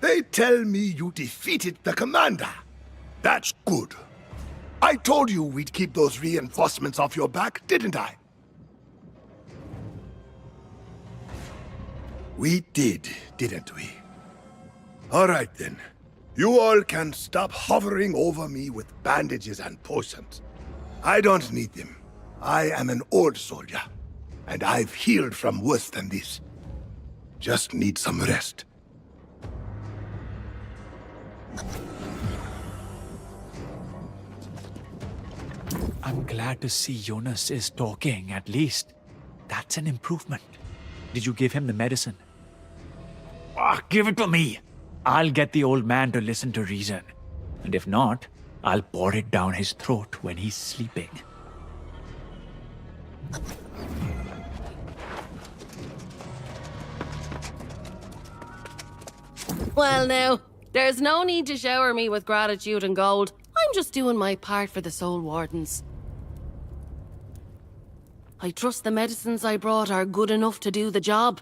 They tell me you defeated the commander. That's good. I told you we'd keep those reinforcements off your back, didn't I? We did, didn't we? All right then. You all can stop hovering over me with bandages and potions. I don't need them. I am an old soldier, and I've healed from worse than this. Just need some rest. I'm glad to see Jonas is talking, at least. That's an improvement. Did you give him the medicine? Give it to me. I'll get the old man to listen to reason. And if not, I'll pour it down his throat when he's sleeping. Well now, there's no need to shower me with gratitude and gold. I'm just doing my part for the Soul Wardens. I trust the medicines I brought are good enough to do the job.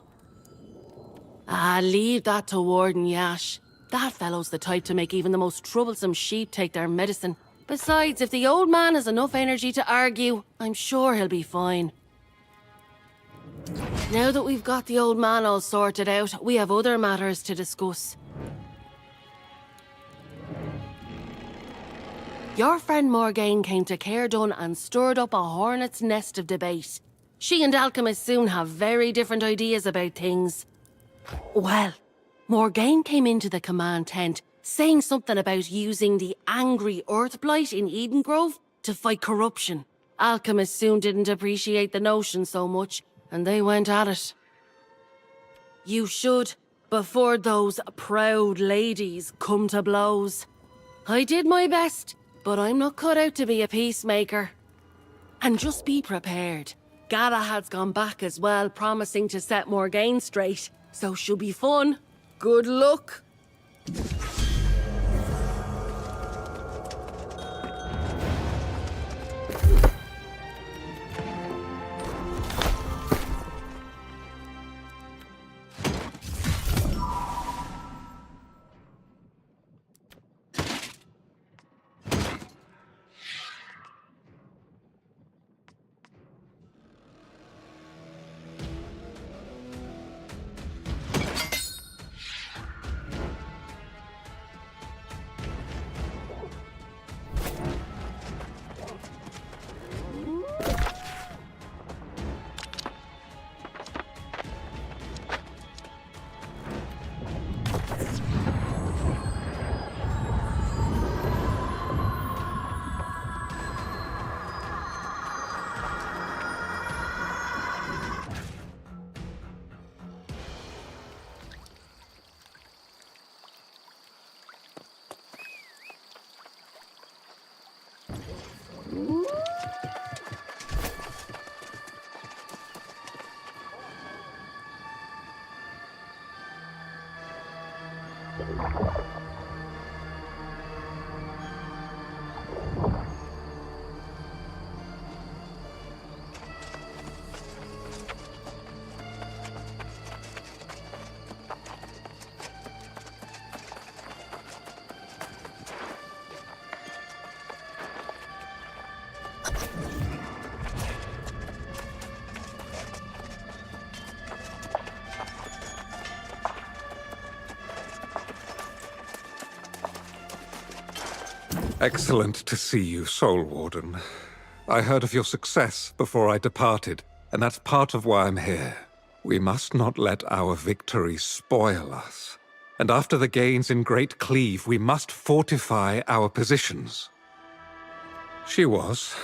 Leave that to Warden Yash. That fellow's the type to make even the most troublesome sheep take their medicine. Besides, if the old man has enough energy to argue, I'm sure he'll be fine. Now that we've got the old man all sorted out, we have other matters to discuss. Your friend Morgaine came to Caerdon and stirred up a hornet's nest of debate. She and Alchemist soon have very different ideas about things. Well, Morgaine came into the command tent saying something about using the angry Earthblight in Eden Grove to fight corruption. Alchemist soon didn't appreciate the notion so much, and they went at it. You should, before those proud ladies come to blows. I did my best, but I'm not cut out to be a peacemaker. And just be prepared. Galahad's gone back as well, promising to set Morgaine straight. So she'll be fun. Good luck. Excellent to see you, Soul Warden. I heard of your success before I departed, and that's part of why I'm here. We must not let our victory spoil us. And after the gains in Great Cleave, we must fortify our positions. She was.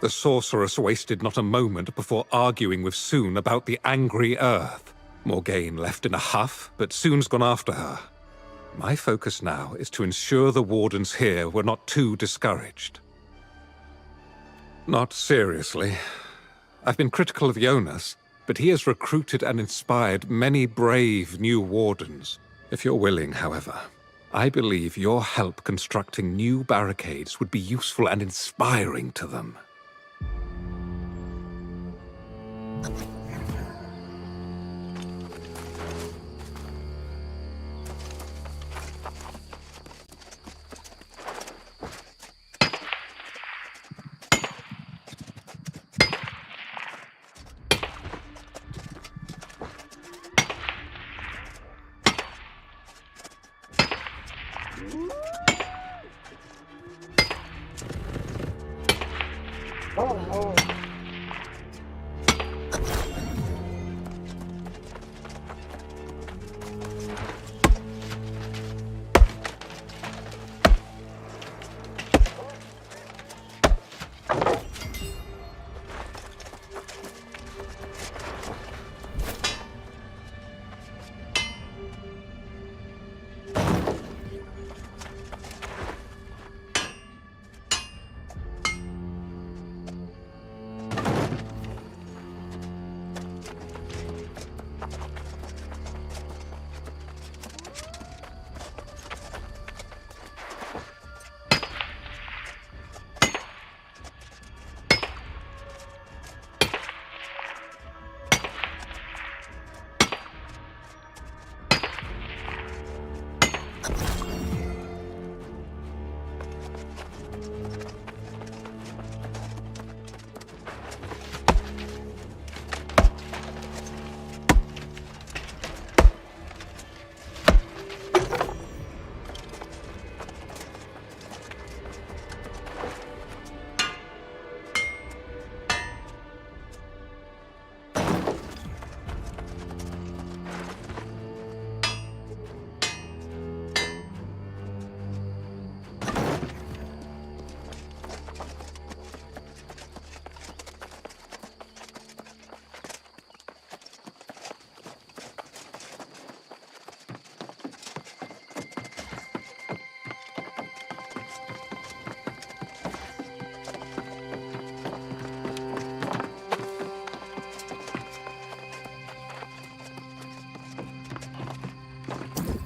The sorceress wasted not a moment before arguing with Soon about the angry Earth. Morgaine left in a huff, but Soon's gone after her. My focus now is to ensure the Wardens here were not too discouraged. Not seriously. I've been critical of Jonas, but he has recruited and inspired many brave new Wardens. If you're willing, however, I believe your help constructing new barricades would be useful and inspiring to them.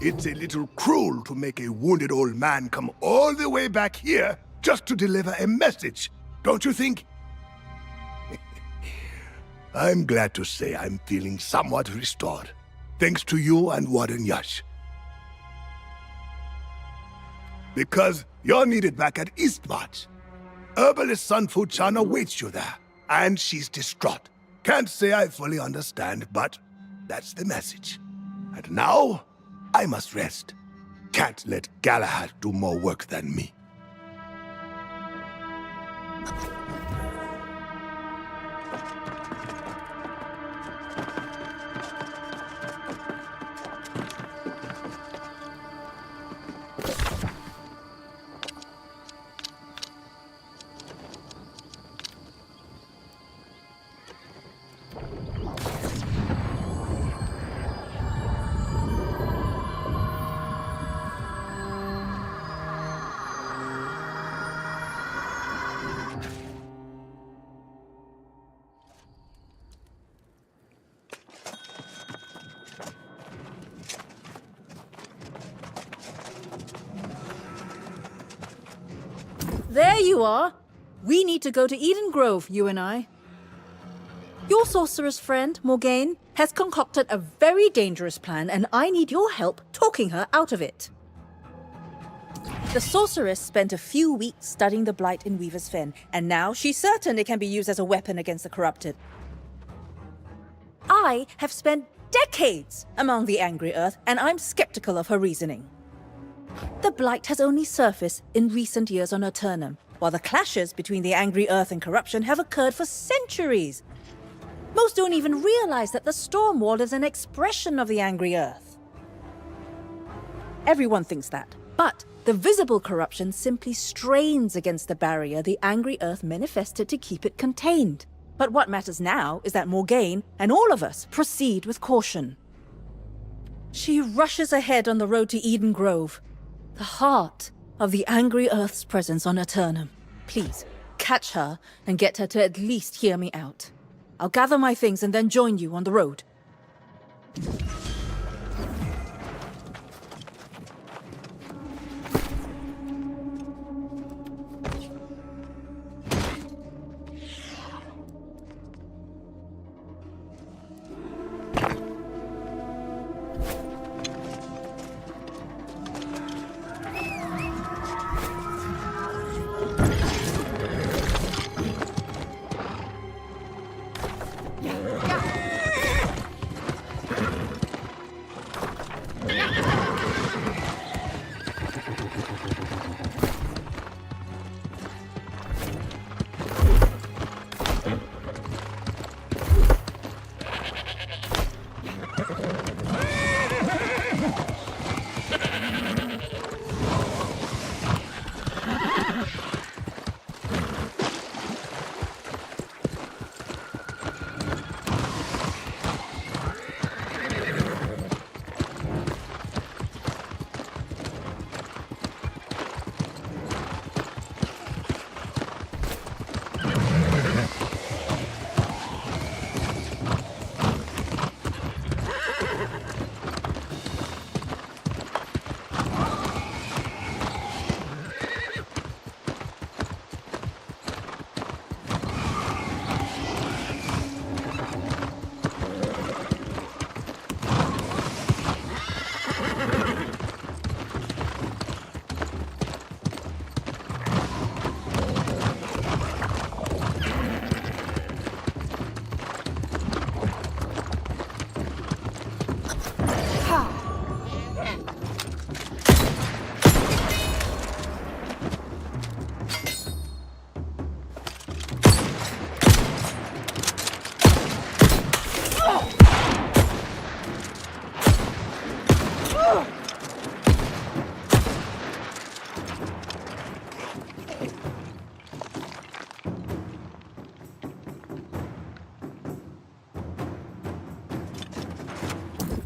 It's a little cruel to make a wounded old man come all the way back here just to deliver a message, don't you think? I'm glad to say I'm feeling somewhat restored, thanks to you and Warden Yash. Because you're needed back at Eastmarch. Herbalist Sunfu Chan awaits you there, and she's distraught. Can't say I fully understand, but that's the message. And now, I must rest. Can't let Galahad do more work than me. There you are. We need to go to Eden Grove, you and I. Your sorceress friend, Morgaine, has concocted a very dangerous plan, and I need your help talking her out of it. The sorceress spent a few weeks studying the Blight in Weaver's Fen, and now she's certain it can be used as a weapon against the corrupted. I have spent decades among the Angry Earth, and I'm skeptical of her reasoning. The Blight has only surfaced in recent years on Aeternum, while the clashes between the Angry Earth and corruption have occurred for centuries. Most don't even realize that the Storm Wall is an expression of the Angry Earth. Everyone thinks that, but the visible corruption simply strains against the barrier the Angry Earth manifested to keep it contained. But what matters now is that Morgaine and all of us proceed with caution. She rushes ahead on the road to Eden Grove, the heart of the Angry Earth's presence on Aeternum. Please, catch her and get her to at least hear me out. I'll gather my things and then join you on the road.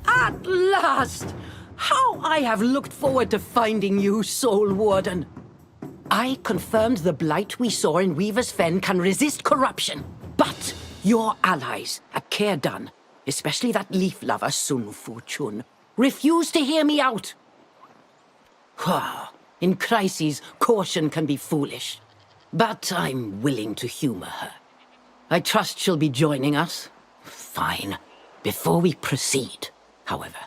At last! How I have looked forward to finding you, Soul Warden. I confirmed the blight we saw in Weaver's Fen can resist corruption. But your allies at Cairdan, especially that leaf lover Sun Fu Chun, refuse to hear me out. In crises, caution can be foolish. But I'm willing to humor her. I trust she'll be joining us. Fine. Before we proceed, however,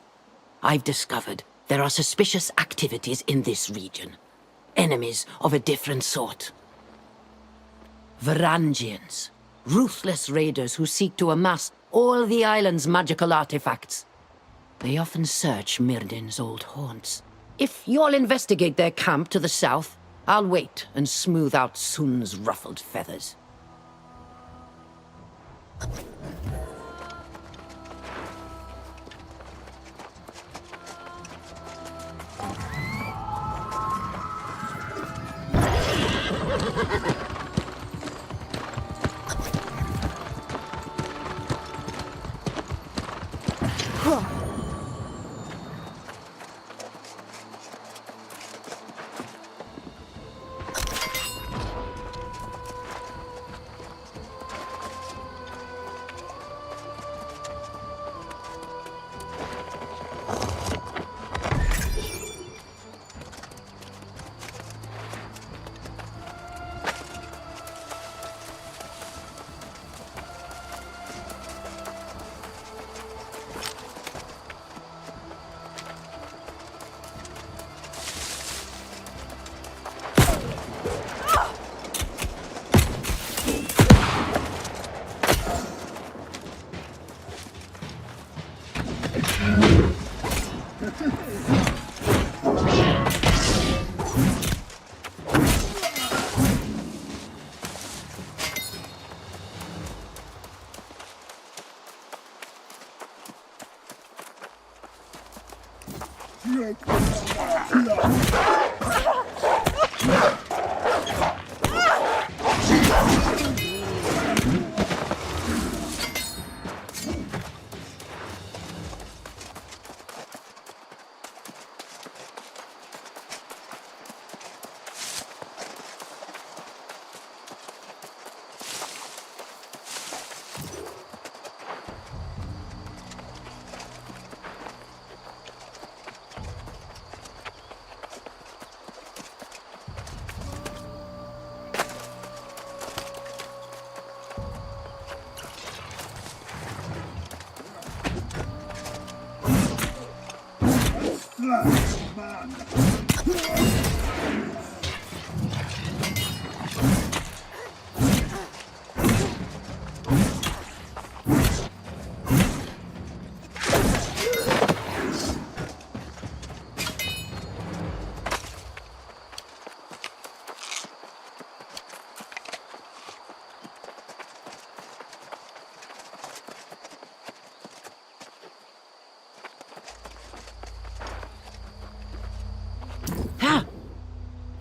I've discovered there are suspicious activities in this region. Enemies of a different sort. Varangians. Ruthless raiders who seek to amass all the island's magical artifacts. They often search Myrdin's old haunts. If you'll investigate their camp to the south, I'll wait and smooth out Sun's ruffled feathers.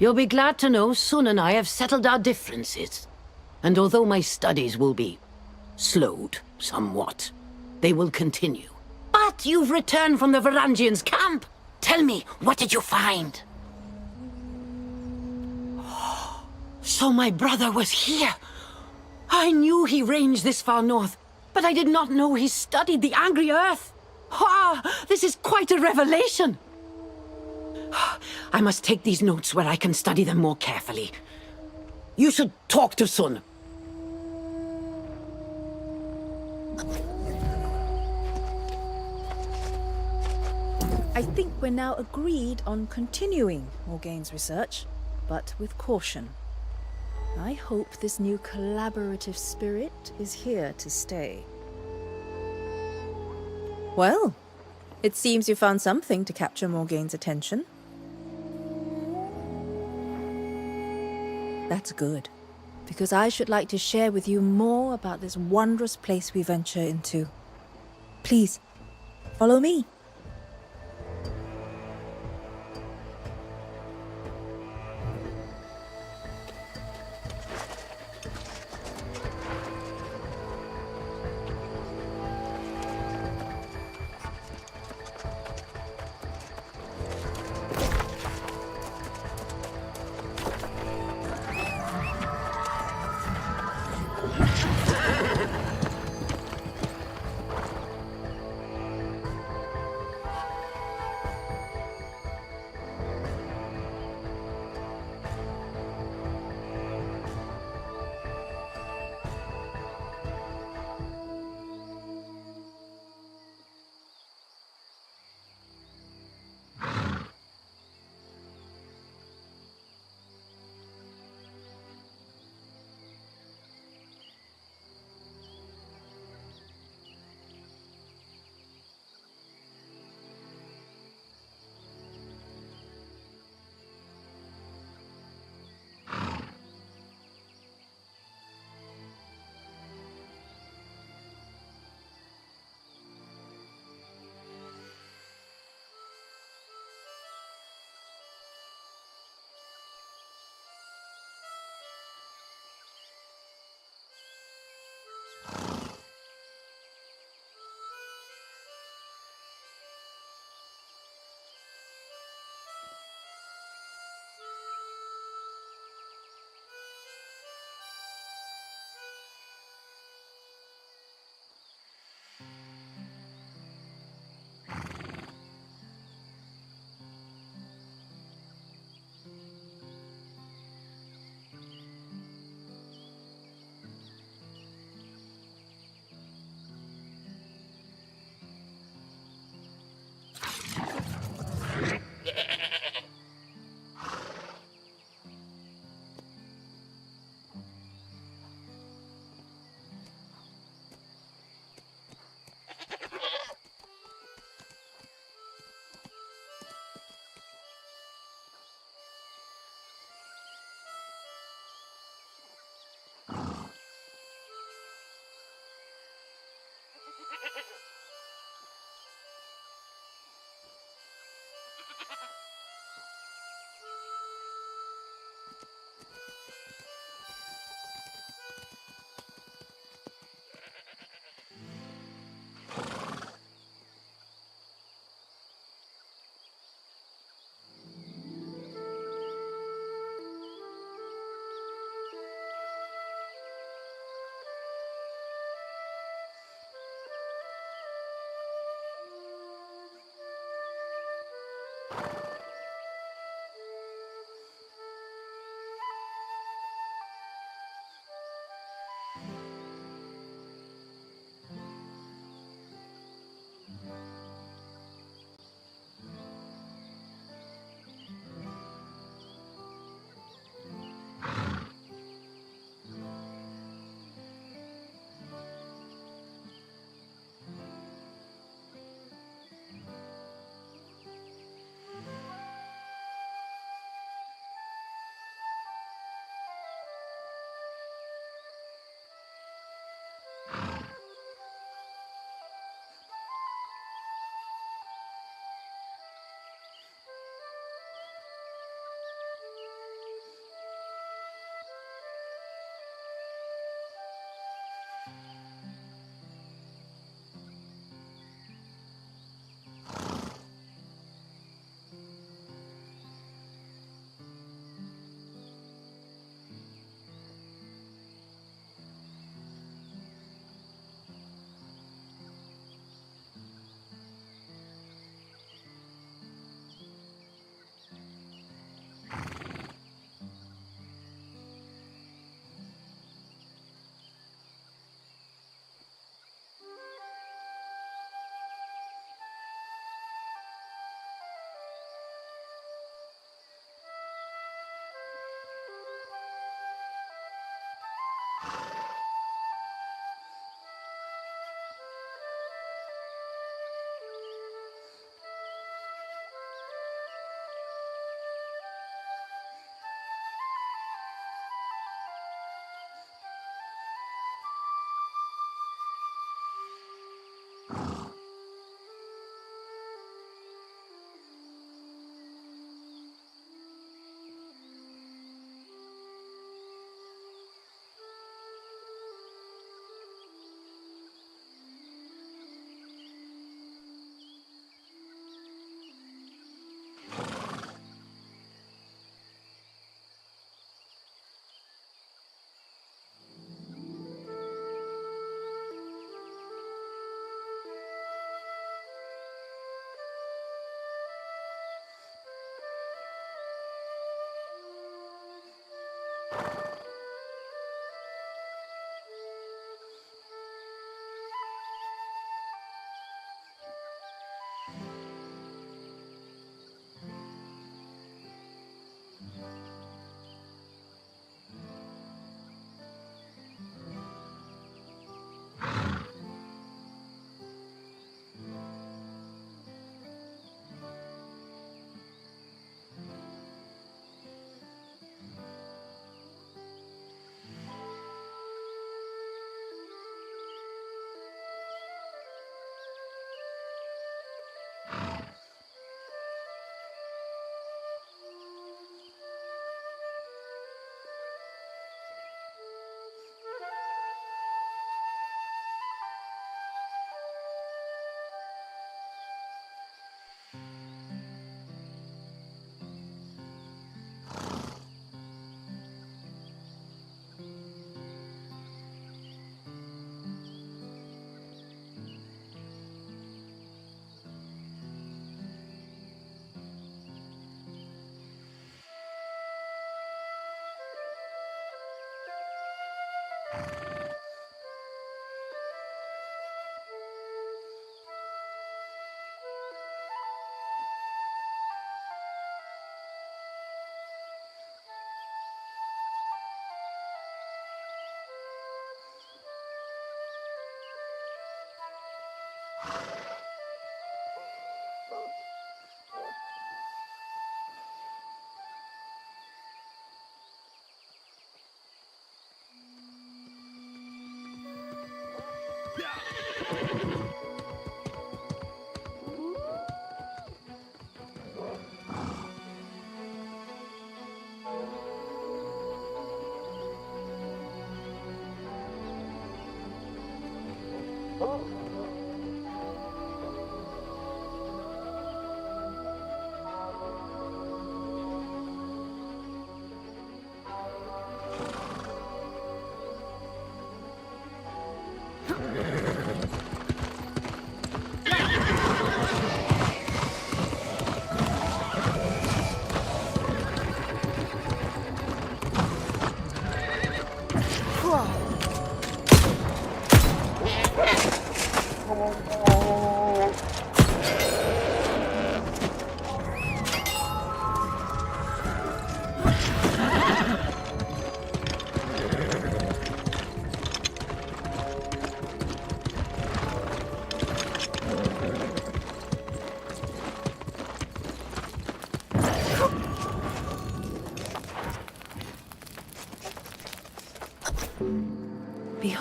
You'll be glad to know Sun and I have settled our differences. And although my studies will be slowed somewhat, they will continue. But you've returned from the Varangians' camp. Tell me, what did you find? So my brother was here. I knew he ranged this far north, but I did not know he studied the Angry Earth. This is quite a revelation. I must take these notes where I can study them more carefully. You should talk to Sun. I think we're now agreed on continuing Morgaine's research, but with caution. I hope this new collaborative spirit is here to stay. Well, it seems you found something to capture Morgaine's attention. That's good, because I should like to share with you more about this wondrous place we venture into. Please, follow me.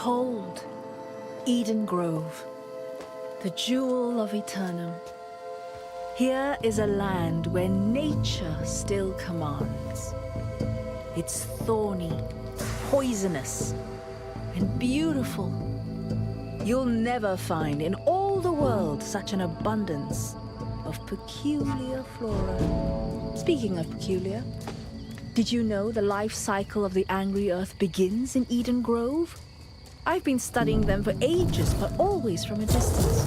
Behold, Eden Grove, the jewel of Aeternum. Here is a land where nature still commands. It's thorny, poisonous, and beautiful. You'll never find in all the world such an abundance of peculiar flora. Speaking of peculiar, did you know the life cycle of the angry earth begins in Eden Grove? I've been studying them for ages, but always from a distance.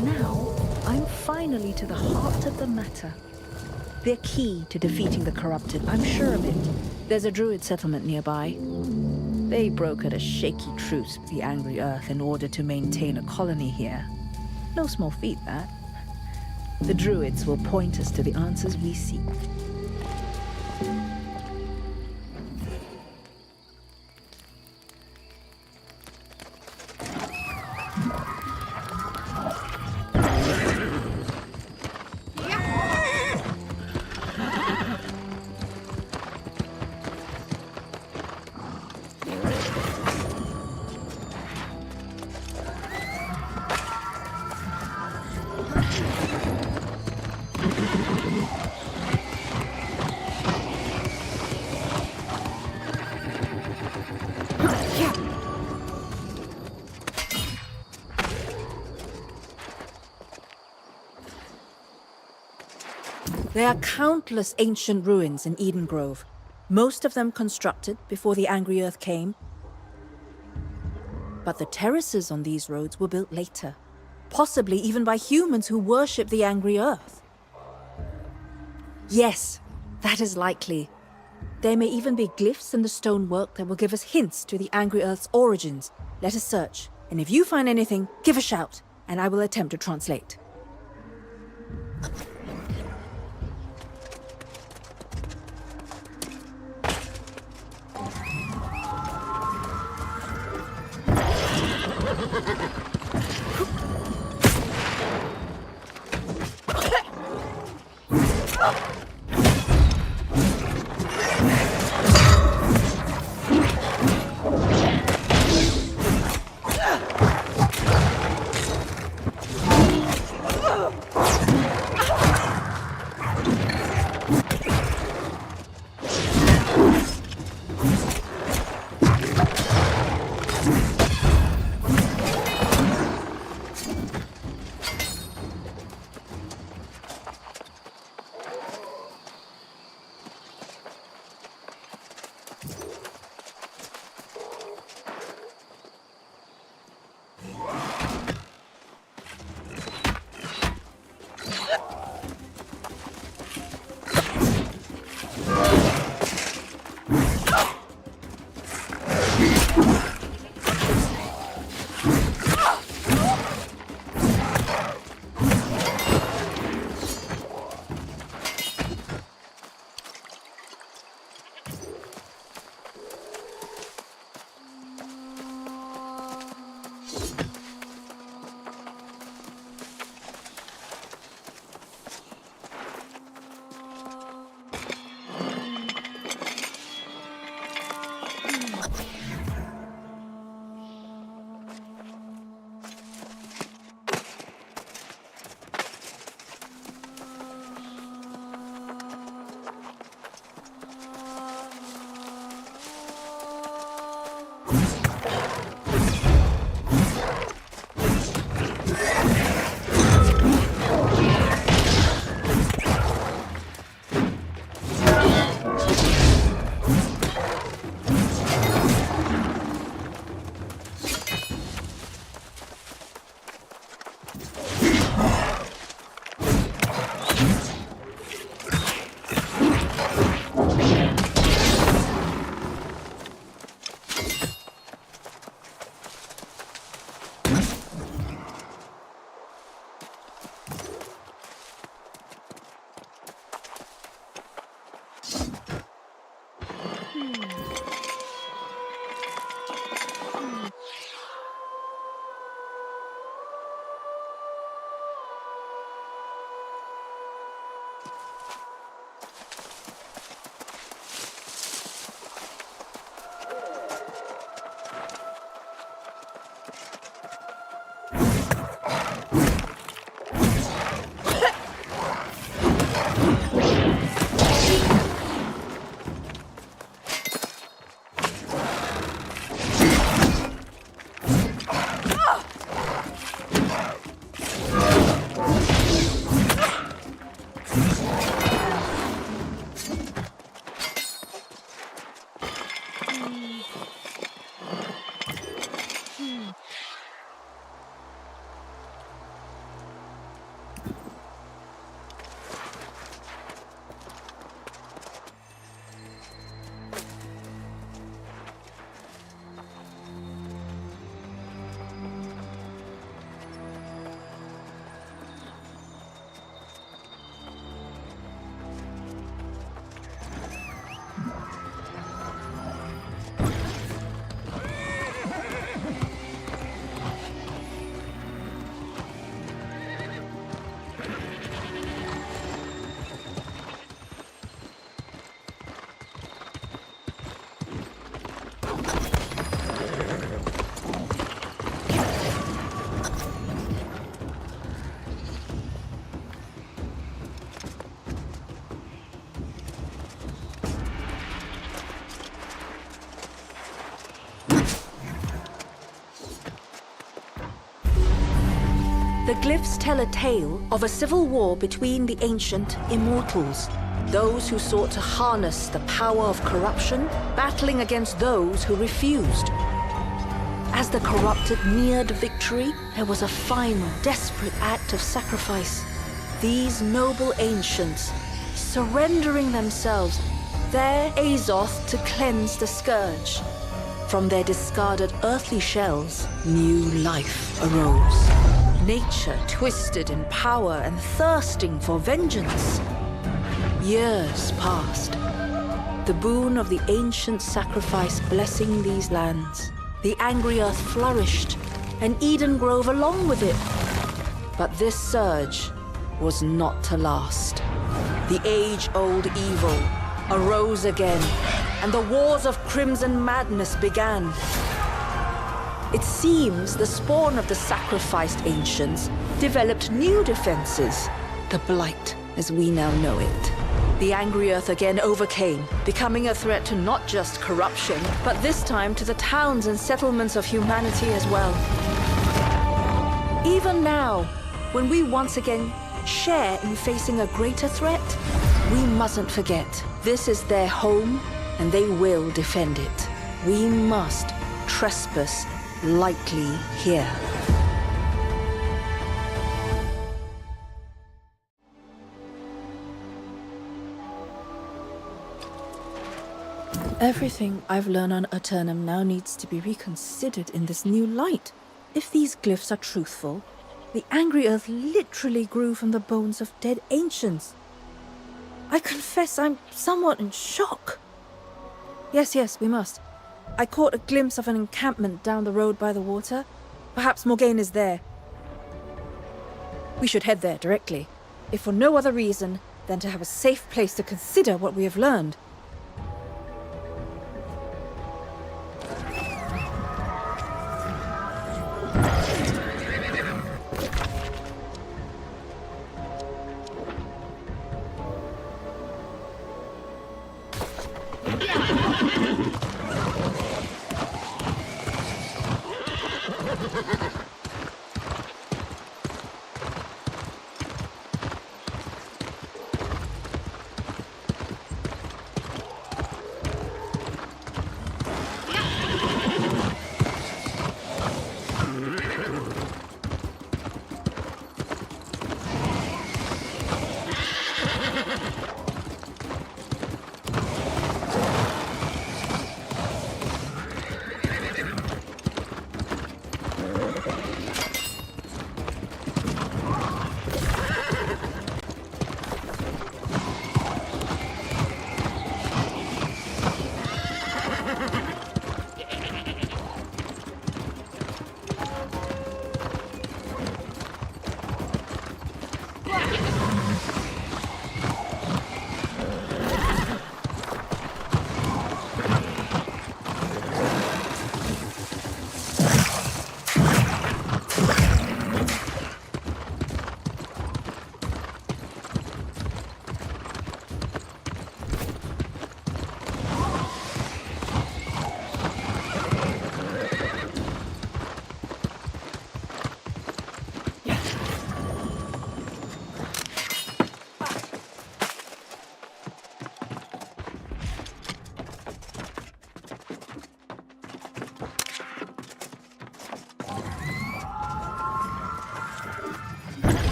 Now, I'm finally to the heart of the matter. They're key to defeating the corrupted, I'm sure of it. There's a druid settlement nearby. They brokered a shaky truce with the angry earth in order to maintain a colony here. No small feat, that. The druids will point us to the answers we seek. There are countless ancient ruins in Eden Grove, most of them constructed before the angry earth came. But the terraces on these roads were built later, possibly even by humans who worship the angry earth. Yes, that is likely. There may even be glyphs in the stonework that will give us hints to the angry earth's origins. Let us search, and if you find anything, give a shout, and I will attempt to translate. The glyphs tell a tale of a civil war between the ancient immortals, those who sought to harness the power of corruption, battling against those who refused. As the corrupted neared victory, there was a final, desperate act of sacrifice. These noble ancients, surrendering themselves, their Azoth to cleanse the scourge. From their discarded earthly shells, new life arose. Nature twisted in power and thirsting for vengeance. Years passed. The boon of the ancient sacrifice blessing these lands. The angry earth flourished, and Eden Grove along with it. But this surge was not to last. The age-old evil arose again, and the wars of crimson madness began. It seems the spawn of the sacrificed ancients developed new defenses, the Blight as we now know it. The angry earth again overcame, becoming a threat to not just corruption, but this time to the towns and settlements of humanity as well. Even now, when we once again share in facing a greater threat, we mustn't forget, this is their home and they will defend it. We must trespass lightly here. Everything I've learned on Aeternum now needs to be reconsidered in this new light. If these glyphs are truthful, the angry earth literally grew from the bones of dead ancients. I confess I'm somewhat in shock. Yes, we must. I caught a glimpse of an encampment down the road by the water. Perhaps Morgaine is there. We should head there directly, if for no other reason than to have a safe place to consider what we have learned.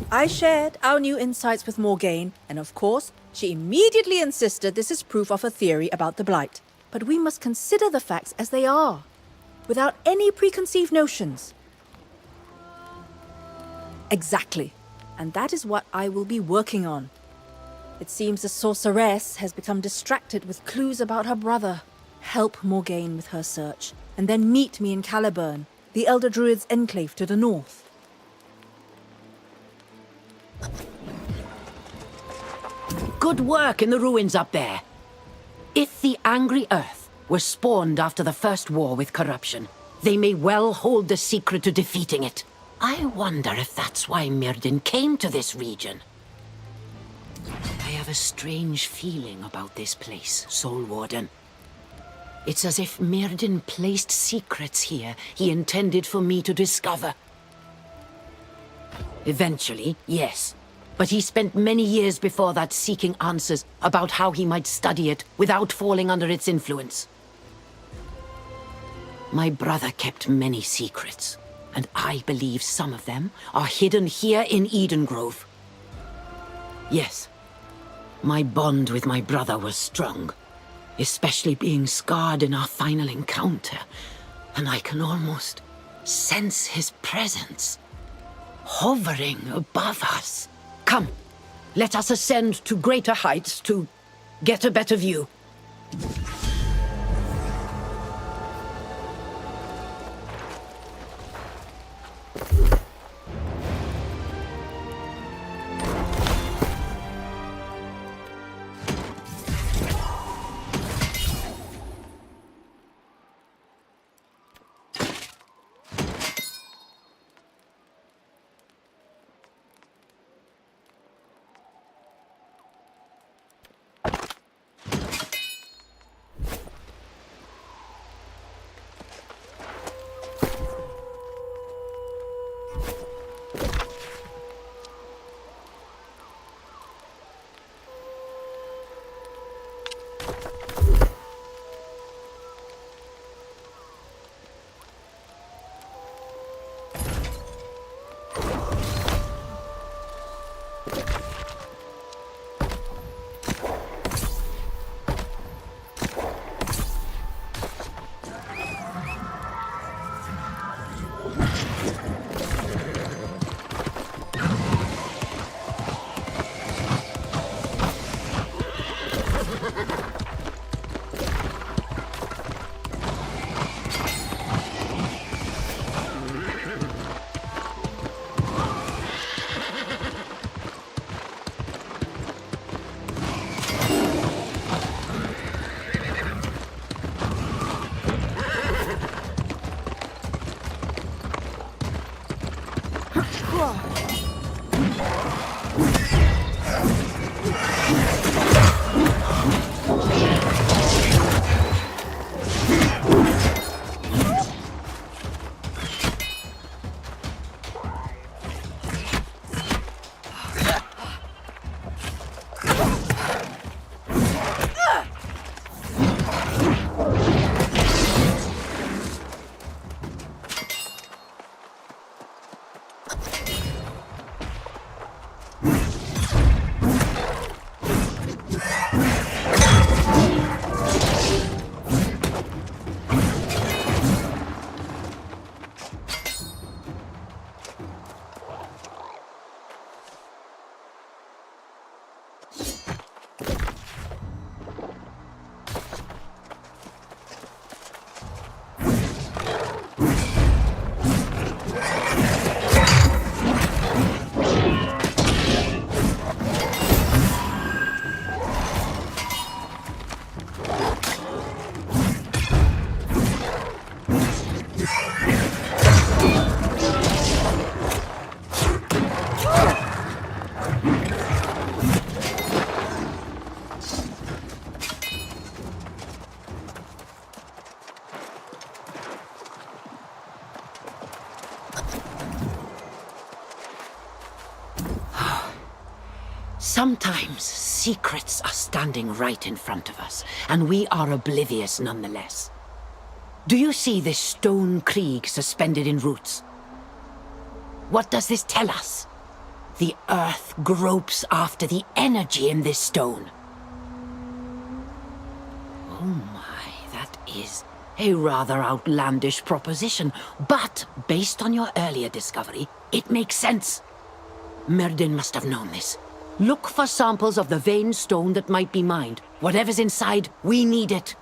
I shared our new insights with Morgaine, and of course, she immediately insisted this is proof of her theory about the Blight. But we must consider the facts as they are, without any preconceived notions. Exactly. And that is what I will be working on. It seems the sorceress has become distracted with clues about her brother. Help Morgaine with her search, and then meet me in Caliburn, the Elder Druid's enclave to the north. Good work in the ruins up there. If the angry earth were spawned after the first war with corruption, they may well hold the secret to defeating it. I wonder if that's why Myrddin came to this region. I have a strange feeling about this place, Soul Warden. It's as if Myrddin placed secrets here he intended for me to discover. Eventually, yes. But he spent many years before that seeking answers about how he might study it without falling under its influence. My brother kept many secrets, and I believe some of them are hidden here in Eden Grove. Yes, my bond with my brother was strong, especially being scarred in our final encounter, and I can almost sense his presence, hovering above us. Come, let us ascend to greater heights to get a better view. Sometimes secrets are standing right in front of us, and we are oblivious nonetheless. Do you see this stone krieg suspended in roots? What does this tell us? The earth gropes after the energy in this stone. Oh my, that is a rather outlandish proposition, but based on your earlier discovery, it makes sense. Myrddin must have known this. Look for samples of the veined stone that might be mined. Whatever's inside, we need it.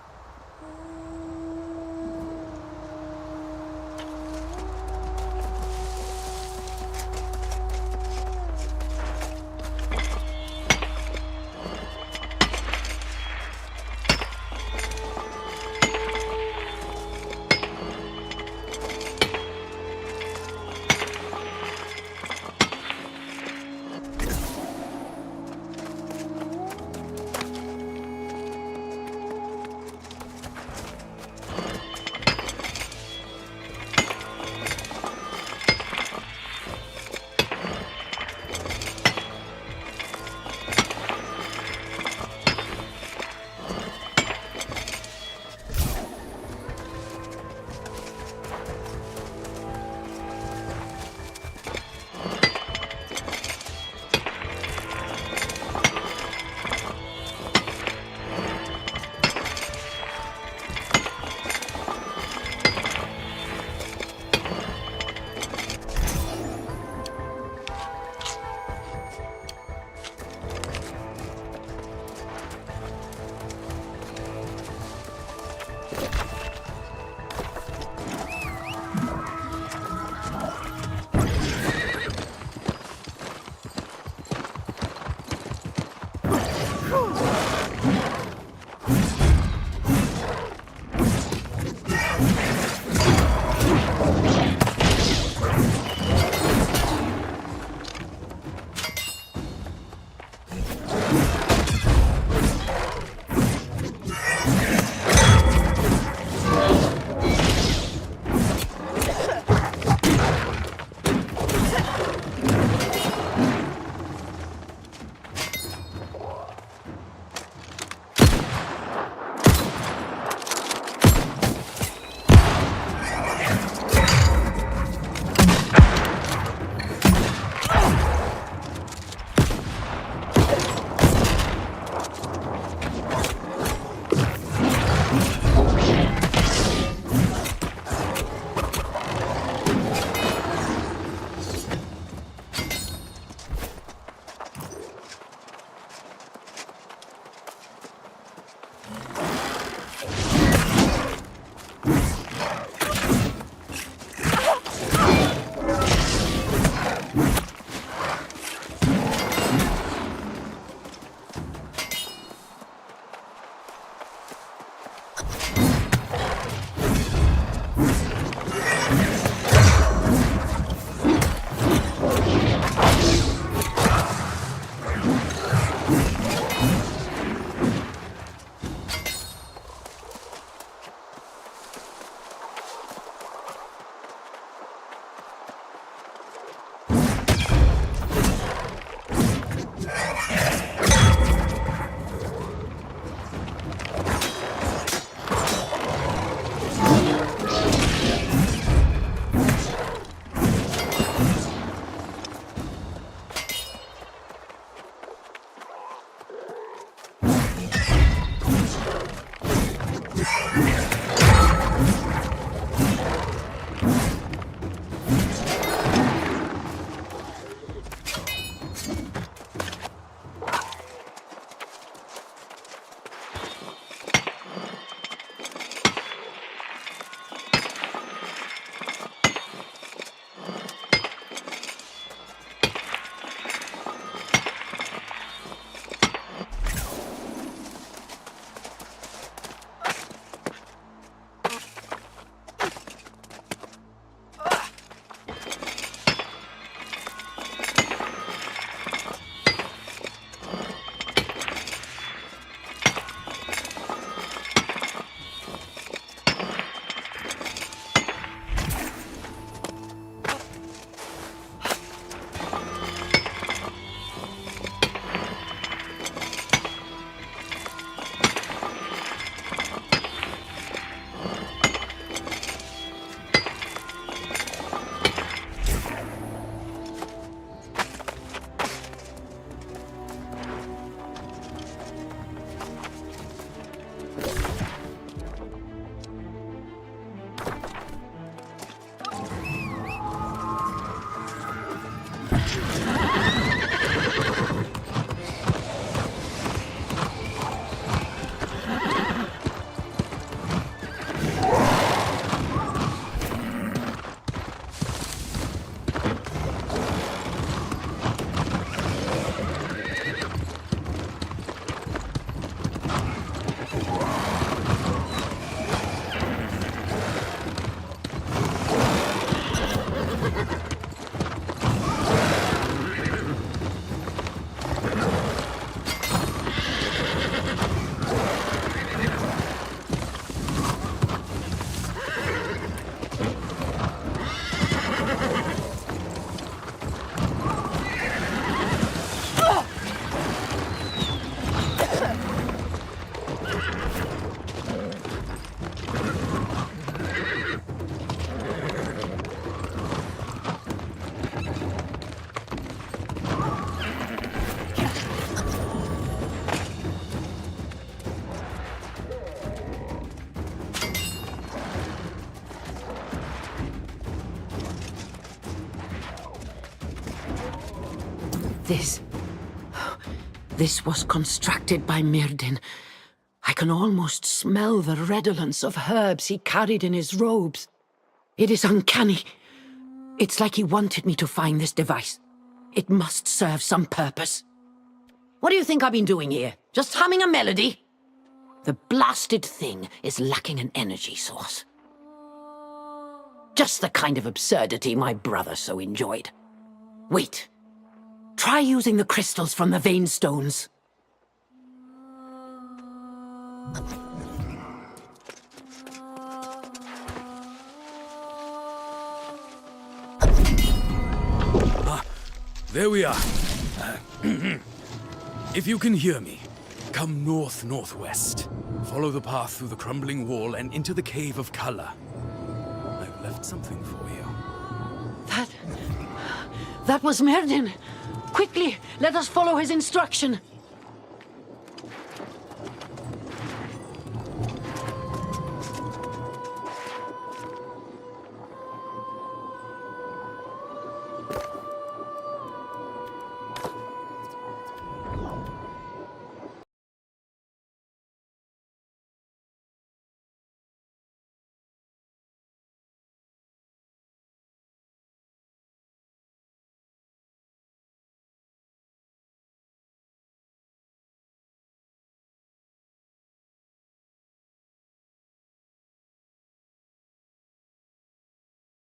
This was constructed by Myrdin. I can almost smell the redolence of herbs he carried in his robes. It is uncanny. It's like he wanted me to find this device. It must serve some purpose. What do you think I've been doing here? Just humming a melody? The blasted thing is lacking an energy source. Just the kind of absurdity my brother so enjoyed. Wait. Try using the crystals from the vein stones. There we are. If you can hear me, come north-northwest. Follow the path through the crumbling wall and into the Cave of Color. I've left something for you. That was Myrdin. Quickly, let us follow his instruction.